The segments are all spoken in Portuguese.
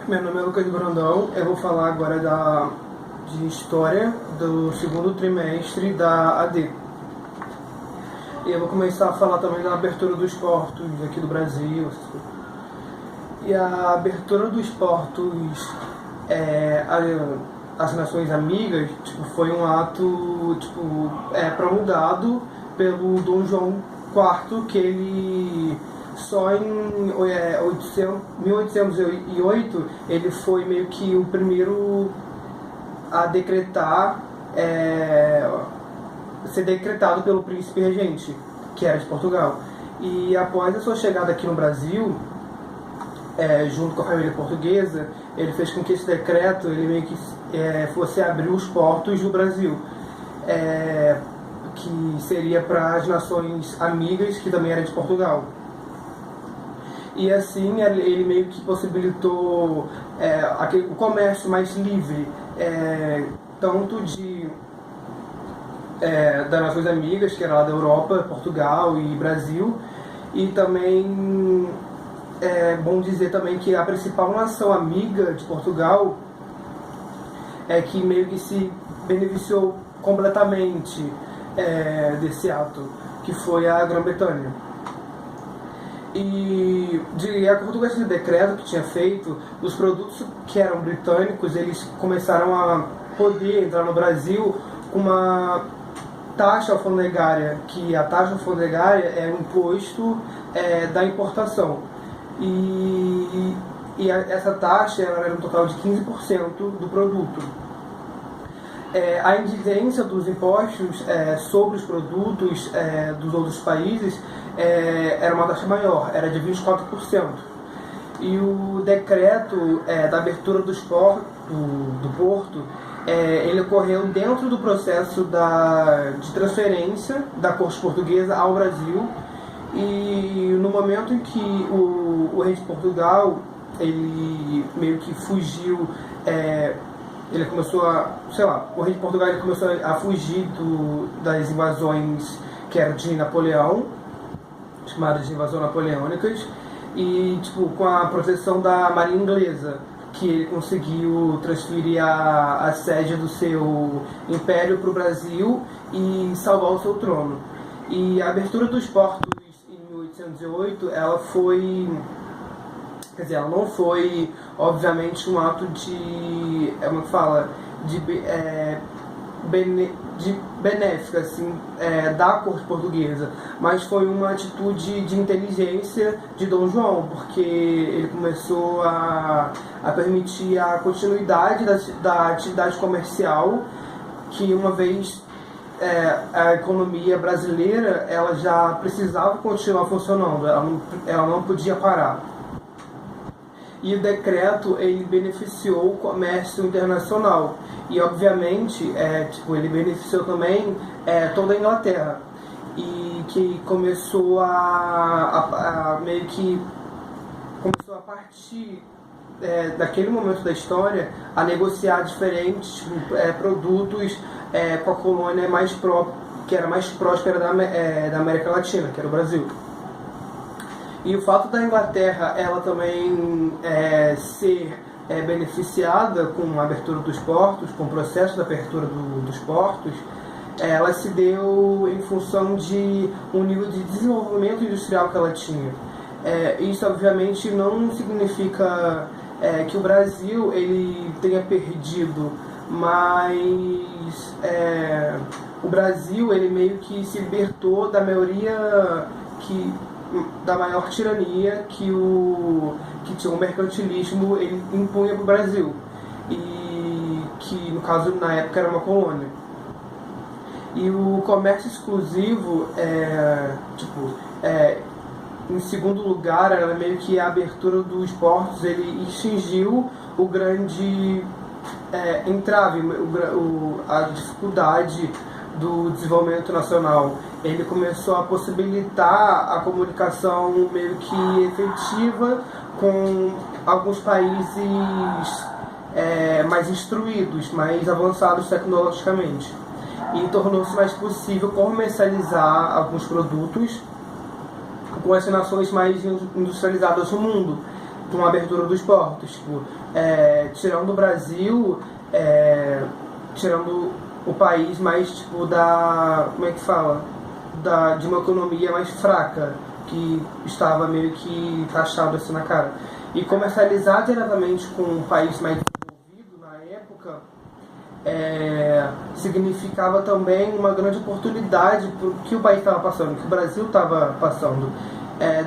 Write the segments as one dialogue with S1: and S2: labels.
S1: Meu nome é Lucas Brandão, eu vou falar agora de História do segundo trimestre da AD. E eu vou começar a falar também da abertura dos portos aqui do Brasil. E a abertura dos portos às nações amigas foi um ato promulgado pelo Dom João IV, que ele só em 1808 ele foi meio que o primeiro a decretar, ser decretado pelo príncipe regente, que era de Portugal. E após a sua chegada aqui no Brasil, junto com a família portuguesa, ele fez com que esse decreto ele meio que fosse abrir os portos do Brasil, que seria para as nações amigas, que também era de Portugal. E assim ele meio que possibilitou o comércio mais livre, tanto das nações amigas, que era lá da Europa, Portugal e Brasil, e também é bom dizer também que a principal nação amiga de Portugal que meio que se beneficiou completamente desse ato, que foi a Grã-Bretanha. E de acordo com esse decreto que tinha feito, os produtos que eram britânicos, eles começaram a poder entrar no Brasil com uma taxa alfandegária, que a taxa alfandegária é um imposto da importação. E essa taxa era um total de 15% do produto. A incidência dos impostos sobre os produtos dos outros países era uma taxa maior, era de 24%. E o decreto da abertura do porto, ele ocorreu dentro do processo de transferência da corte portuguesa ao Brasil. E no momento em que o rei de Portugal ele meio que fugiu, ele começou o rei de Portugal ele começou a fugir das invasões que eram de Napoleão, chamadas de invasões napoleônicas, e com a proteção da marinha inglesa, que ele conseguiu transferir a sede do seu império para o Brasil e salvar o seu trono. E a abertura dos portos em 1808, ela não foi, obviamente, um ato de benéfica, assim, da corte portuguesa, mas foi uma atitude de inteligência de Dom João, porque ele começou a permitir a continuidade da atividade comercial, que uma vez a economia brasileira ela já precisava continuar funcionando, ela não podia parar. E o decreto ele beneficiou o comércio internacional e obviamente ele beneficiou também toda a Inglaterra, e que começou meio que começou a partir daquele momento da história a negociar diferentes produtos com a colônia que era mais próspera da América Latina, que era o Brasil. E o fato da Inglaterra ela também ser beneficiada com a abertura dos portos, com o processo da abertura dos portos, ela se deu em função de um nível de desenvolvimento industrial que ela tinha. Isso obviamente não significa que o Brasil ele tenha perdido, mas o Brasil ele meio que se libertou da da maior tirania que tinha o mercantilismo ele impunha para o Brasil, e que no caso na época era uma colônia. E o comércio exclusivo em segundo lugar, era meio que a abertura dos portos, ele extinguiu o grande entrave, a dificuldade do desenvolvimento nacional. Ele começou a possibilitar a comunicação meio que efetiva com alguns países mais instruídos, mais avançados tecnologicamente. E tornou-se mais possível comercializar alguns produtos com as nações mais industrializadas do mundo. com a abertura dos portos, tipo, tirando o Brasil, tirando o país mais, tipo, como é que fala? De uma economia mais fraca, que estava meio que taxado assim na cara. E comercializar diretamente com um país mais desenvolvido na época significava também uma grande oportunidade para o que o país estava passando, que o Brasil estava passando,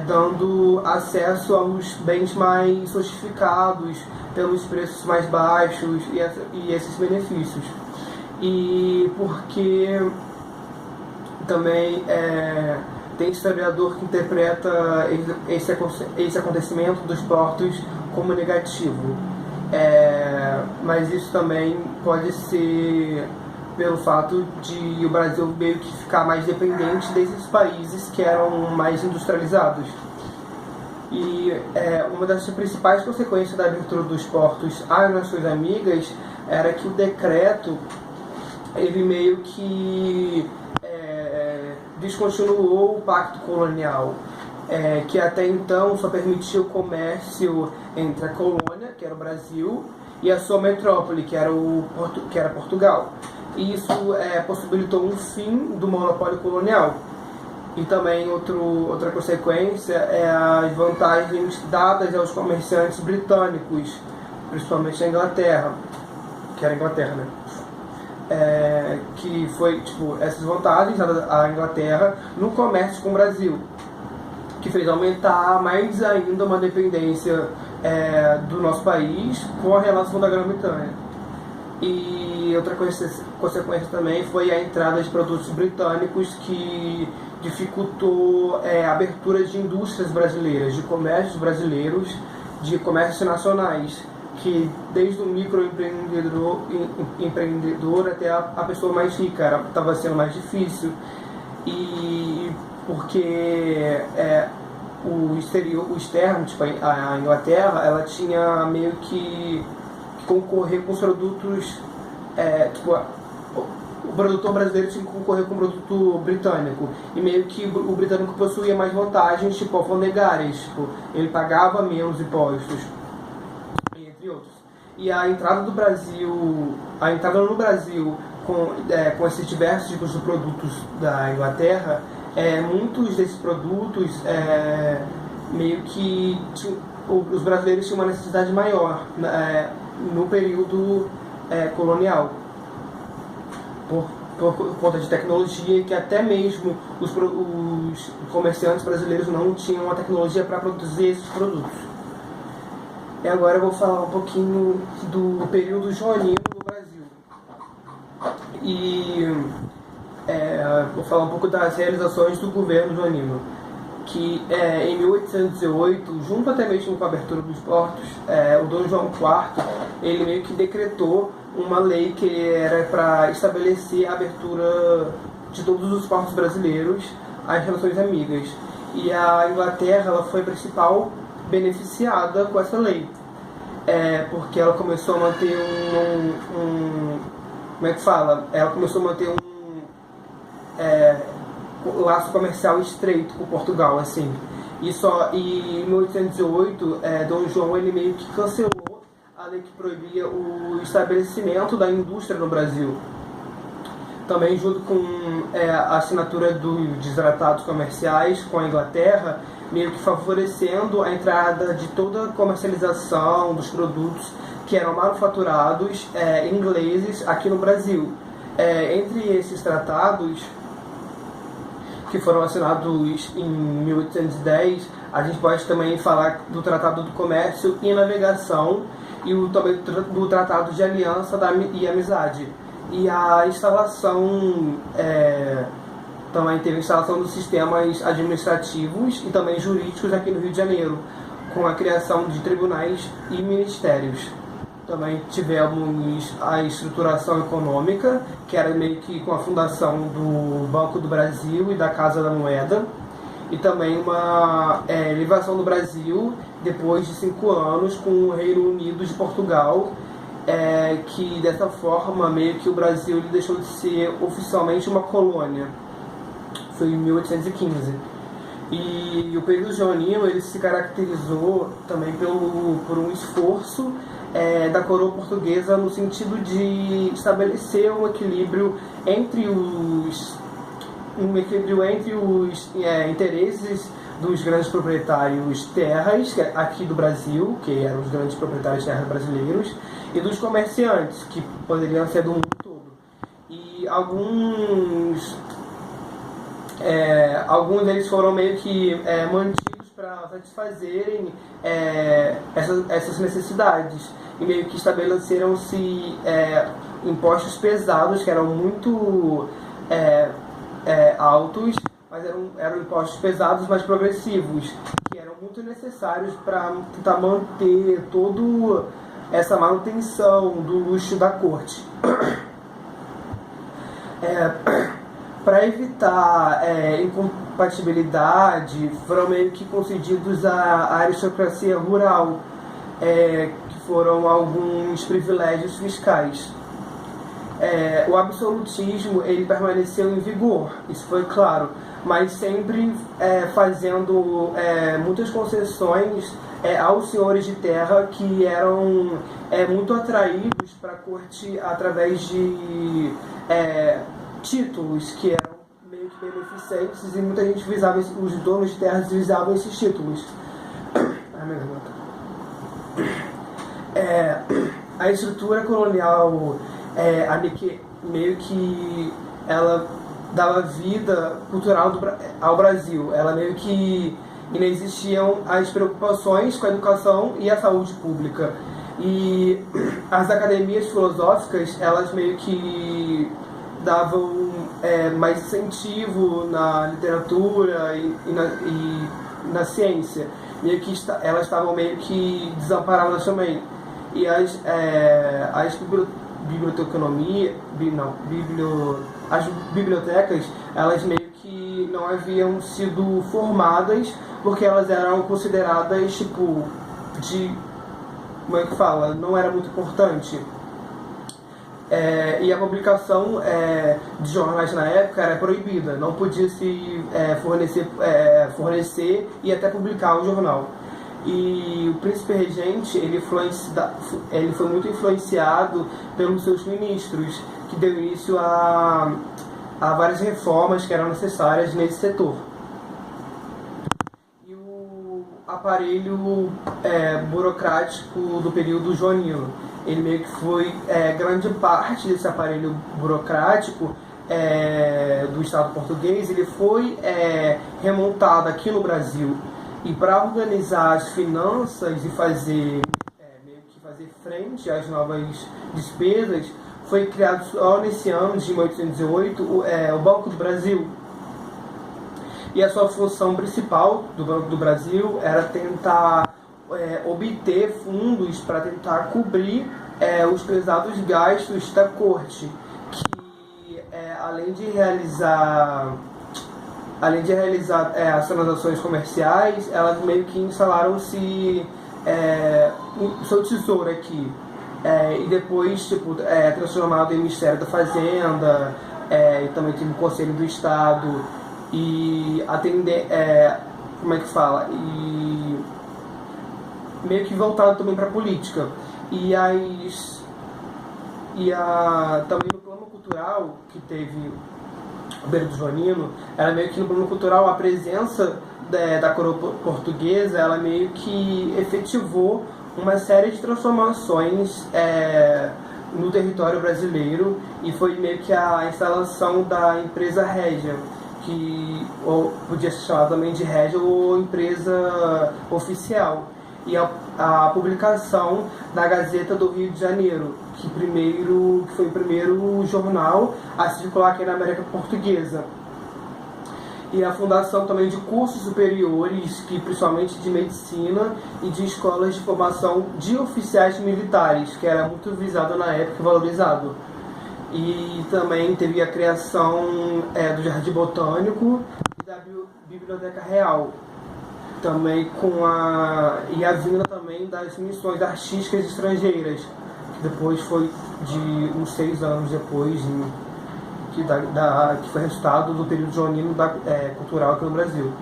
S1: dando acesso aos bens mais sofisticados pelos preços mais baixos e esses benefícios. E porque também tem historiador que interpreta esse acontecimento dos portos como negativo. Mas isso também pode ser pelo fato de o Brasil meio que ficar mais dependente desses países que eram mais industrializados. E uma das principais consequências da abertura dos portos às Nações Amigas era que o decreto, ele meio que descontinuou o pacto colonial, que até então só permitia o comércio entre a colônia, que era o Brasil, e a sua metrópole, que era Portugal. E isso possibilitou um fim do monopólio colonial. E também outra consequência é as vantagens dadas aos comerciantes britânicos, principalmente a Inglaterra, que era a Inglaterra, né? Que foi, tipo, essas vantagens dadas à Inglaterra no comércio com o Brasil, que fez aumentar mais ainda uma dependência do nosso país com a relação da Grã-Bretanha. E outra consequência também foi a entrada de produtos britânicos, que dificultou a abertura de indústrias brasileiras, de comércios brasileiros, de comércios nacionais, que desde o microempreendedor até a pessoa mais rica estava sendo mais difícil. E porque o externo, tipo a Inglaterra, ela tinha meio que concorrer com os produtos, tipo, o produtor brasileiro tinha que concorrer com o produto britânico, e meio que o britânico possuía mais vantagens, tipo alfandegárias, tipo, ele pagava menos impostos, entre outros. E a entrada no Brasil com esses diversos tipos de produtos da Inglaterra, muitos desses produtos meio que os brasileiros tinham uma necessidade maior no período colonial, por conta de tecnologia, que até mesmo os comerciantes brasileiros não tinham a tecnologia para produzir esses produtos. E agora eu vou falar um pouquinho do período joanino no Brasil. E vou falar um pouco das realizações do governo joanino, que em 1808, junto até mesmo com a abertura dos portos, o Dom João IV, ele meio que decretou uma lei que era para estabelecer a abertura de todos os portos brasileiros às relações amigas. E a Inglaterra, ela foi a principal beneficiada com essa lei, porque ela começou a manter como é que fala? Ela começou a manter um laço comercial estreito com Portugal, assim. E em 1808, Dom João, ele meio que cancelou a lei que proibia o estabelecimento da indústria no Brasil. Também, junto com a assinatura dos tratados comerciais com a Inglaterra, meio que favorecendo a entrada de toda a comercialização dos produtos que eram manufaturados ingleses aqui no Brasil. Entre esses tratados, que foram assinados em 1810, a gente pode também falar do Tratado do Comércio e Navegação e também do Tratado de Aliança e Amizade. E a instalação, também teve a instalação dos sistemas administrativos e também jurídicos aqui no Rio de Janeiro, com a criação de tribunais e ministérios. Também tivemos a estruturação econômica, que era meio que com a fundação do Banco do Brasil e da Casa da Moeda, e também uma elevação do Brasil depois de 5 anos com o Reino Unido de Portugal, que dessa forma meio que o Brasil ele deixou de ser oficialmente uma colônia. Foi em 1815. E o período joanino ele se caracterizou também por um esforço da coroa portuguesa no sentido de estabelecer um equilíbrio entre os interesses dos grandes proprietários terras aqui do Brasil, que eram os grandes proprietários terras brasileiros, e dos comerciantes, que poderiam ser do mundo todo. E alguns deles foram meio que mantidos para satisfazerem essas necessidades, e meio que estabeleceram-se impostos pesados que eram muito altos, mas eram impostos pesados, mas progressivos, que eram muito necessários para tentar manter toda essa manutenção do luxo da corte. Para evitar incompatibilidade, foram meio que concedidos à aristocracia rural, que foram alguns privilégios fiscais. O absolutismo ele permaneceu em vigor, isso foi claro, mas sempre fazendo muitas concessões aos senhores de terra, que eram muito atraídos para a corte através de títulos que eram meio que beneficentes, e muita gente visava, os donos de terras visavam esses títulos. A estrutura colonial meio que ela dava vida cultural ao Brasil. Ela meio que inexistiam as preocupações com a educação e a saúde pública. E as academias filosóficas, elas meio que davam mais incentivo na literatura e na ciência. Meio que elas estavam meio que desamparadas também. E as bibliotecas, elas meio que não haviam sido formadas, porque elas eram consideradas como é que fala? Não era muito importante. E a publicação de jornais na época era proibida, não podia se fornecer e até publicar o jornal. E o príncipe regente ele foi muito influenciado pelos seus ministros, que deu início a várias reformas que eram necessárias nesse setor. E o aparelho burocrático do período joanino, ele meio que foi grande parte desse aparelho burocrático do Estado português, ele foi remontado aqui no Brasil. E para organizar as finanças e fazer frente às novas despesas, foi criado só nesse ano de 1808 o Banco do Brasil. E a sua função principal do Banco do Brasil era tentar obter fundos para tentar cobrir os pesados gastos da corte, que além de realizar as transações comerciais, elas meio que instalaram-se o seu tesouro aqui. E depois transformado em Ministério da Fazenda, e também teve o Conselho do Estado, e e meio que voltado também para a política. Também no plano cultural, que teve o período joanino, era meio que no plano cultural a presença da coroa portuguesa, ela meio que efetivou uma série de transformações no território brasileiro, e foi meio que a instalação da empresa régia, que podia ser chamada também de régia ou empresa oficial, e a publicação da Gazeta do Rio de Janeiro, que foi o primeiro jornal a circular aqui na América Portuguesa. E a fundação também de cursos superiores, que principalmente de medicina, e de escolas de formação de oficiais militares, que era muito visado na época e valorizado. E também teve a criação do Jardim Botânico e da Biblioteca Real, também e a vinda também das missões artísticas estrangeiras, que depois foi de uns 6 anos depois, que foi resultado do período joanino cultural aqui no Brasil.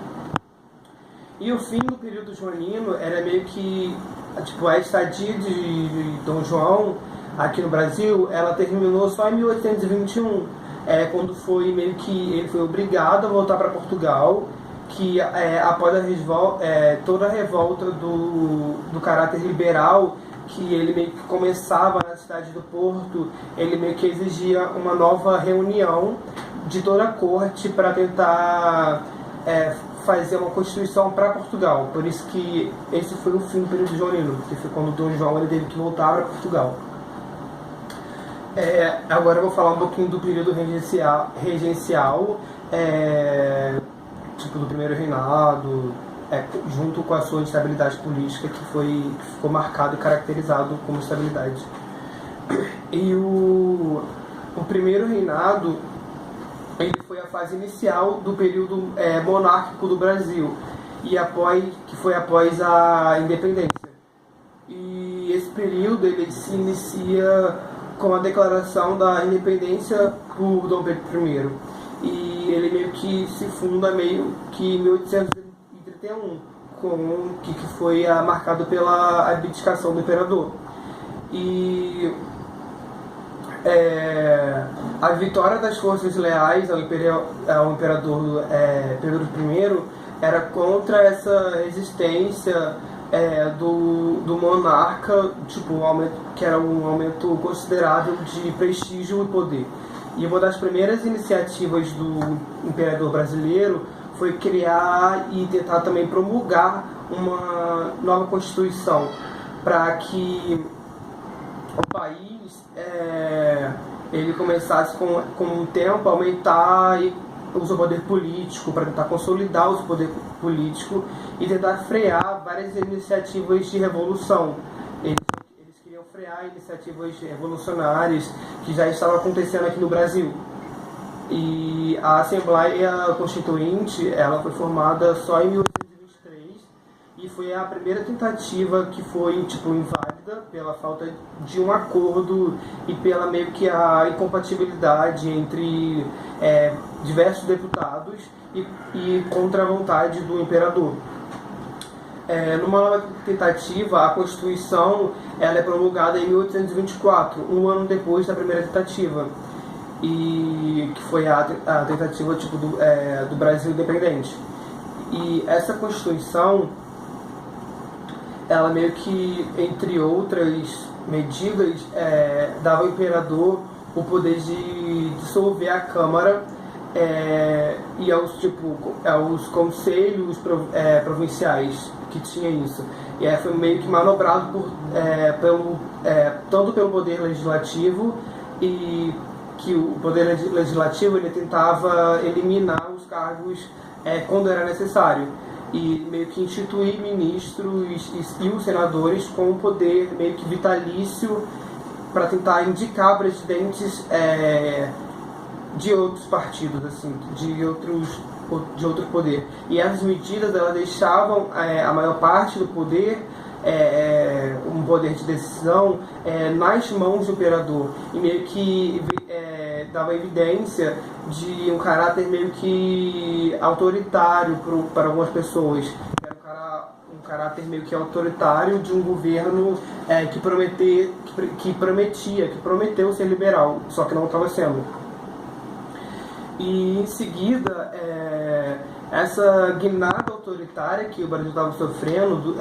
S1: E o fim do período joanino era meio que, tipo, a estadia de Dom João aqui no Brasil, ela terminou só em 1821, quando foi meio que ele foi obrigado a voltar para Portugal, que após toda a revolta do caráter liberal, que ele meio que começava na cidade do Porto, ele meio que exigia uma nova reunião de toda a corte para tentar fazer uma constituição para Portugal. Por isso que esse foi o fim do período joanino, que foi quando Dom João ele teve que voltar para Portugal. Agora eu vou falar um pouquinho do período regencial, tipo do primeiro reinado, junto com a sua instabilidade política que ficou marcado e caracterizado como estabilidade. E o primeiro reinado ele foi a fase inicial do período monárquico do Brasil, que foi após a independência. E esse período ele se inicia com a declaração da independência por Dom Pedro I. E ele meio que se funda meio que em 1831, que foi marcado pela abdicação do imperador. E a vitória das forças leais ao imperador Pedro I era contra essa resistência do monarca, tipo, que era um aumento considerável de prestígio e poder. E uma das primeiras iniciativas do imperador brasileiro foi criar e tentar também promulgar uma nova Constituição para que o país ele começasse com o tempo a aumentar o seu poder político, para tentar consolidar o seu poder político e tentar frear várias iniciativas de revolução. Eles queriam frear iniciativas revolucionárias que já estavam acontecendo aqui no Brasil. E a Assembleia Constituinte ela foi formada só em 1823 e foi a primeira tentativa que foi inválida pela falta de um acordo e pela meio que a incompatibilidade entre diversos deputados e contra a vontade do imperador. Numa nova tentativa, a Constituição ela é promulgada em 1824, um ano depois da primeira tentativa, e que foi a tentativa do Brasil independente. E essa Constituição, ela meio que, entre outras medidas, dava ao imperador o poder de dissolver a Câmara e aos conselhos provinciais que tinha isso. E foi meio que manobrado tanto pelo poder legislativo, e que o poder legislativo ele tentava eliminar os cargos quando era necessário, e meio que instituir ministros e os senadores com um poder meio que vitalício para tentar indicar presidentes de outros partidos, assim, de outro poder. E essas medidas elas deixavam a maior parte do poder, um poder de decisão, nas mãos do imperador, e meio que dava evidência de um caráter meio que autoritário para algumas pessoas. Era um caráter meio que autoritário de um governo que prometeu ser liberal, só que não estava sendo. E em seguida, essa guinada autoritária que o Brasil estava sofrendo,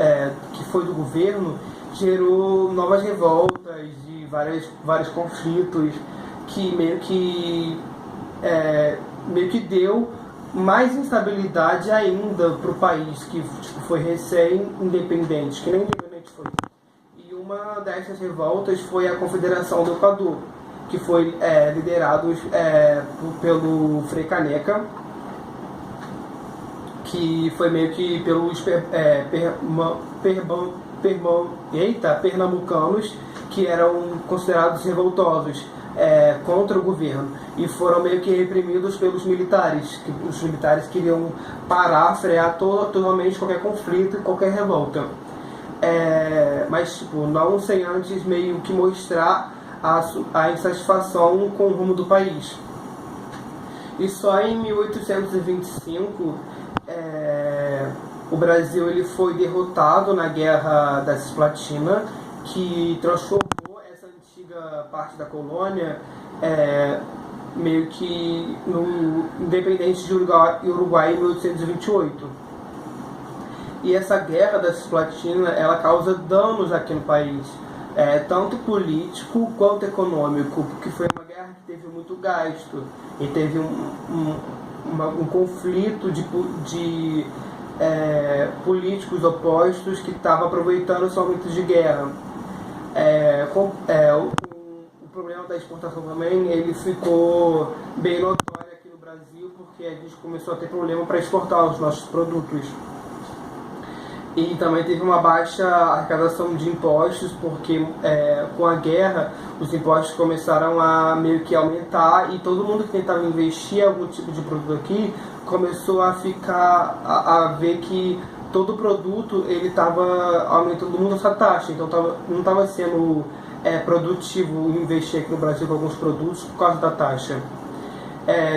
S1: que foi do governo, gerou novas revoltas e vários conflitos, que meio que deu mais instabilidade ainda para o país, que foi recém-independente, que nem independente foi. E uma dessas revoltas foi a Confederação do Equador, que foi liderado pelo Frei Caneca, que foi meio que pelos pernambucanos, que eram considerados revoltosos contra o governo, e foram meio que reprimidos pelos militares, que os militares queriam frear totalmente qualquer conflito e qualquer revolta, mas não sem antes meio que mostrar a insatisfação com o rumo do país. E só em 1825 o Brasil ele foi derrotado na Guerra da Cisplatina, que transformou essa antiga parte da colônia meio que no independente de Uruguai em 1828. E essa Guerra da Cisplatina ela causa danos aqui no país, tanto político quanto econômico, porque foi uma guerra que teve muito gasto e teve um conflito de políticos opostos que estavam aproveitando os momentos de guerra. O problema da exportação também ele ficou bem notório aqui no Brasil, porque a gente começou a ter problema para exportar os nossos produtos. E também teve uma baixa arrecadação de impostos, porque com a guerra os impostos começaram a meio que aumentar e todo mundo que tentava investir em algum tipo de produto aqui começou a a ver que todo produto ele estava aumentando muito essa taxa, então não estava sendo produtivo investir aqui no Brasil com alguns produtos por causa da taxa.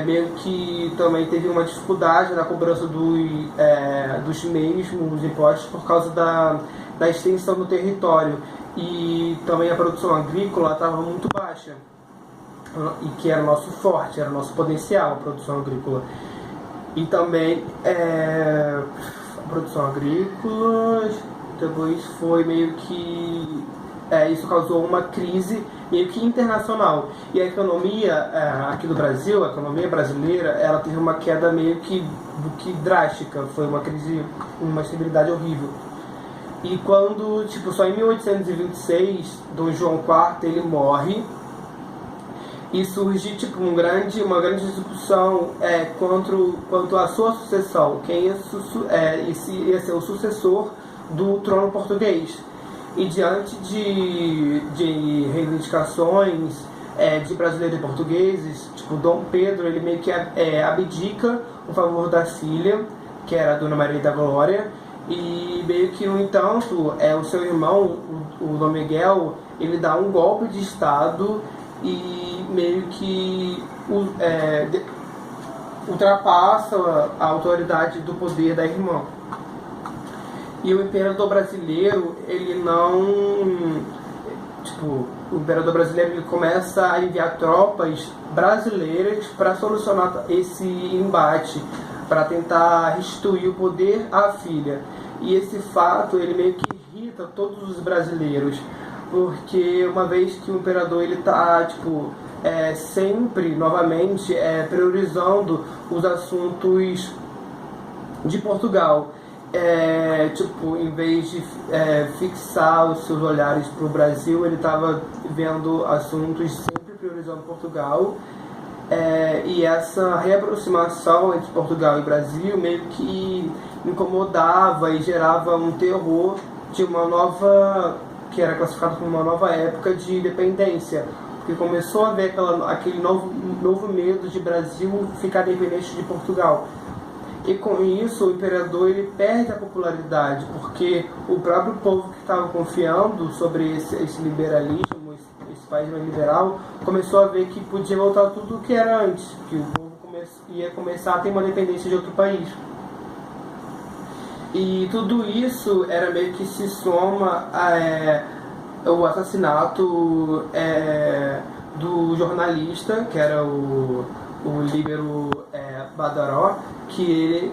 S1: Meio que também teve uma dificuldade na cobrança dos mesmos impostos por causa da extensão do território, e também a produção agrícola estava muito baixa, e que era o nosso forte, era o nosso potencial, a produção agrícola. E também a produção agrícola depois foi meio que isso causou uma crise meio que internacional, e a economia aqui do Brasil, a economia brasileira, ela teve uma queda meio que drástica, foi uma crise, uma instabilidade horrível. E quando, só em 1826, Dom João IV ele morre, e surge uma grande discussão quanto à sua sucessão, quem ia ser o sucessor do trono português. E diante de reivindicações de brasileiros e portugueses, Dom Pedro ele meio que abdica o favor da filha, que era a Dona Maria da Glória, e meio que, no entanto, o seu irmão, o Dom Miguel, ele dá um golpe de Estado e meio que ultrapassa a autoridade do poder da irmã. E o imperador brasileiro, ele não... o imperador brasileiro ele começa a enviar tropas brasileiras para solucionar esse embate, para tentar restituir o poder à filha. E esse fato, ele meio que irrita todos os brasileiros, porque uma vez que o imperador ele está sempre, novamente, priorizando os assuntos de Portugal, em vez de fixar os seus olhares para o Brasil, ele estava vendo assuntos sempre priorizando Portugal, e essa reaproximação entre Portugal e Brasil meio que incomodava e gerava um terror de uma nova, que era classificado como uma nova época de independência, porque começou a haver aquele novo medo de Brasil ficar dependente de Portugal. E com isso o imperador ele perde a popularidade, porque o próprio povo que estava confiando sobre esse liberalismo, esse país mais liberal, começou a ver que podia voltar tudo o que era antes, que o povo ia começar a ter uma dependência de outro país. E tudo isso era meio que se soma o assassinato do jornalista, que era o Líbero Badaró, que ele